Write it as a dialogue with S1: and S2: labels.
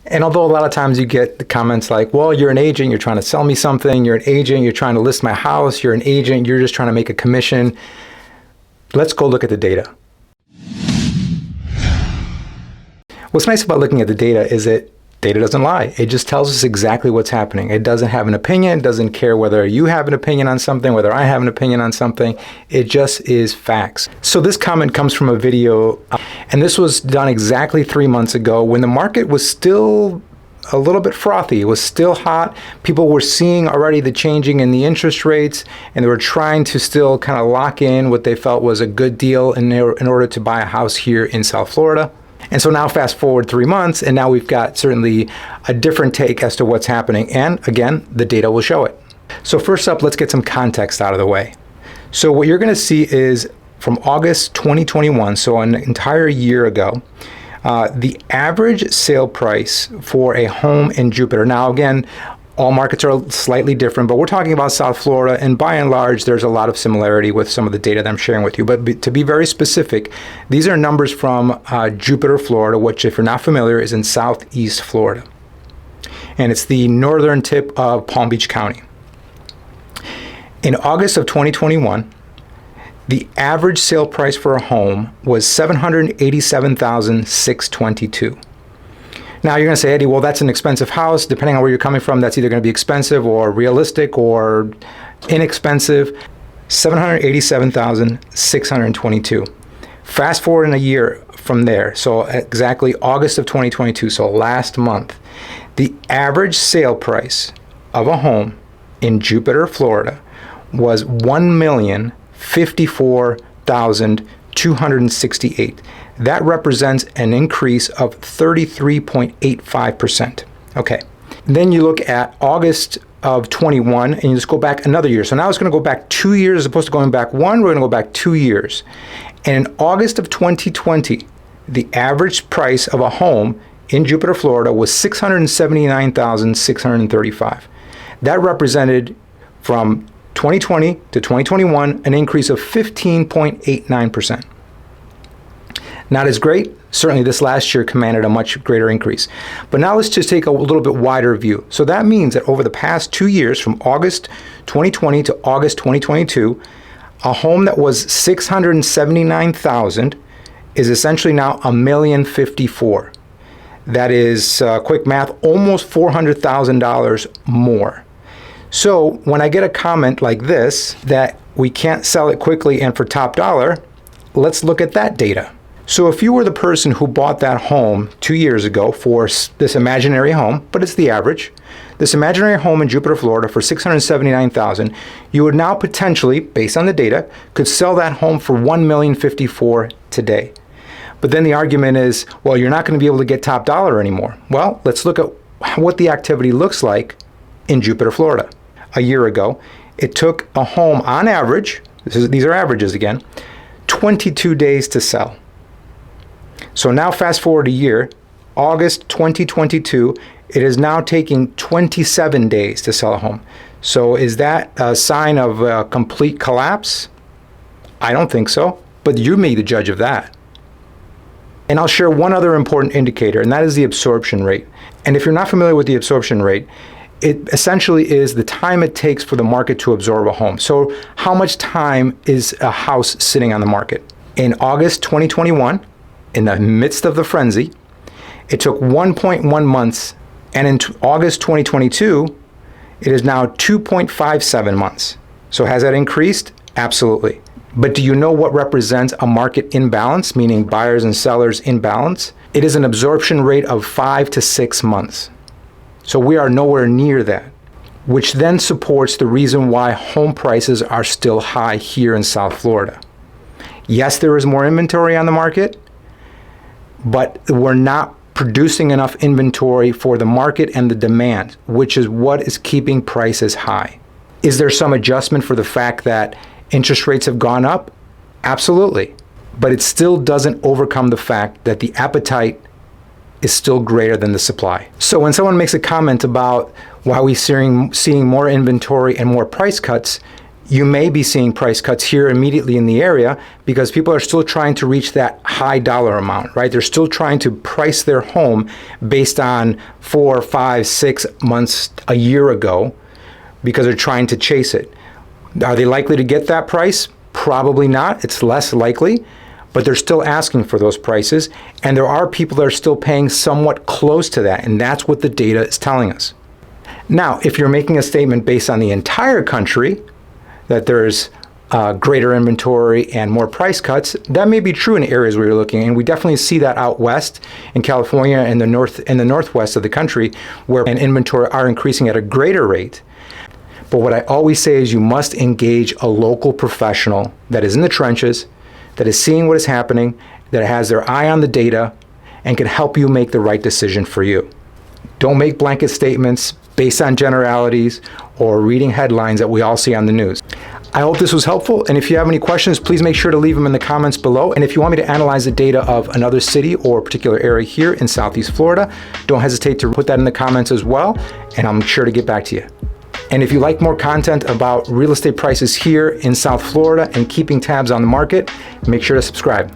S1: And although a lot of times you get the comments like, well, you're an agent, you're trying to sell me something, you're an agent, you're trying to list my house, you're an agent, you're just trying to make a commission. Let's go look at the data. What's nice about looking at the data is that data doesn't lie. It just tells us exactly what's happening. It doesn't have an opinion. It doesn't care whether you have an opinion on something, whether I have an opinion on something. It just is facts. So this comment comes from a video, and this was done exactly 3 months ago when the market was still a little bit frothy. It was still hot. People were seeing already the changing in the interest rates, and they were trying to still kind of lock in what they felt was a good deal in order to buy a house here in South Florida. And so now fast forward 3 months, and now we've got certainly a different take as to what's happening. And again, the data will show it. So first up, let's get some context out of the way. So what you're going to see is from August 2021, so an entire year ago, the average sale price for a home in Jupiter. Now again, all markets are slightly different, but we're talking about South Florida, and by and large, there's a lot of similarity with some of the data that I'm sharing with you. But to be very specific, these are numbers from Jupiter, Florida, which, if you're not familiar, is in Southeast Florida. And it's the northern tip of Palm Beach County. In August of 2021, the average sale price for a home was $787,622. Now you're going to say, Eddie, well, that's an expensive house. Depending on where you're coming from, that's either going to be expensive or realistic or inexpensive. $787,622. Fast forward in a year from there, so exactly August of 2022, so last month, the average sale price of a home in Jupiter, Florida was $1,054,268. That represents an increase of 33.85%. Okay. Then you look at August of 21 and you just go back another year. So now it's going to go back 2 years as opposed to going back one. We're going to go back 2 years. And in August of 2020, the average price of a home in Jupiter, Florida was $679,635. That represented from 2020 to 2021 an increase of 15.89%. Not as great. Certainly this last year commanded a much greater increase. But now let's just take a little bit wider view. So that means that over the past 2 years, from August 2020 to August 2022, a home that was $679,000 is essentially now $1,054,000. That is, quick math, almost $400,000 more. So when I get a comment like this, that we can't sell it quickly and for top dollar, let's look at that data. So if you were the person who bought that home 2 years ago for this imaginary home, but it's the average, this imaginary home in Jupiter, Florida for $679,000, you would now potentially, based on the data, could sell that home for $1,054,000 today. But then the argument is, well, you're not going to be able to get top dollar anymore. Well, let's look at what the activity looks like in Jupiter, Florida. A year ago, it took a home on average, these are averages again, 22 days to sell. So now fast forward a year, August 2022, it is now taking 27 days to sell a home. So is that a sign of a complete collapse? I don't think so, but you may be the judge of that. And I'll share one other important indicator, and that is the absorption rate. And if you're not familiar with the absorption rate, it essentially is the time it takes for the market to absorb a home. So how much time is a house sitting on the market? In August 2021, in the midst of the frenzy, it took 1.1 months, and in August 2022, it is now 2.57 months. So has that increased? Absolutely. But do you know what represents a market imbalance, meaning buyers and sellers imbalance? It is an absorption rate of 5 to 6 months. So we are nowhere near that, which then supports the reason why home prices are still high here in South Florida. Yes, there is more inventory on the market, but we're not producing enough inventory for the market and the demand, which is what is keeping prices high. Is there some adjustment for the fact that interest rates have gone up? Absolutely. But it still doesn't overcome the fact that the appetite is still greater than the supply. So when someone makes a comment about why we're seeing more inventory and more price cuts, you may be seeing price cuts here immediately in the area because people are still trying to reach that high dollar amount, right? They're still trying to price their home based on 4, 5, 6 months, a year ago, because they're trying to chase it. Are they likely to get that price? Probably not. It's less likely, but they're still asking for those prices. And there are people that are still paying somewhat close to that, and that's what the data is telling us. Now, if you're making a statement based on the entire country, that there's greater inventory and more price cuts, that may be true in areas where you're looking, and we definitely see that out west in California and the northwest of the country, where inventory are increasing at a greater rate. But what I always say is you must engage a local professional that is in the trenches, that is seeing what is happening, that has their eye on the data, and can help you make the right decision for you. Don't make blanket statements based on generalities or reading headlines that we all see on the news. I hope this was helpful, and if you have any questions, please make sure to leave them in the comments below. And if you want me to analyze the data of another city or a particular area here in Southeast Florida, don't hesitate to put that in the comments as well, and I'm sure to get back to you. And if you like more content about real estate prices here in South Florida and keeping tabs on the market, make sure to subscribe.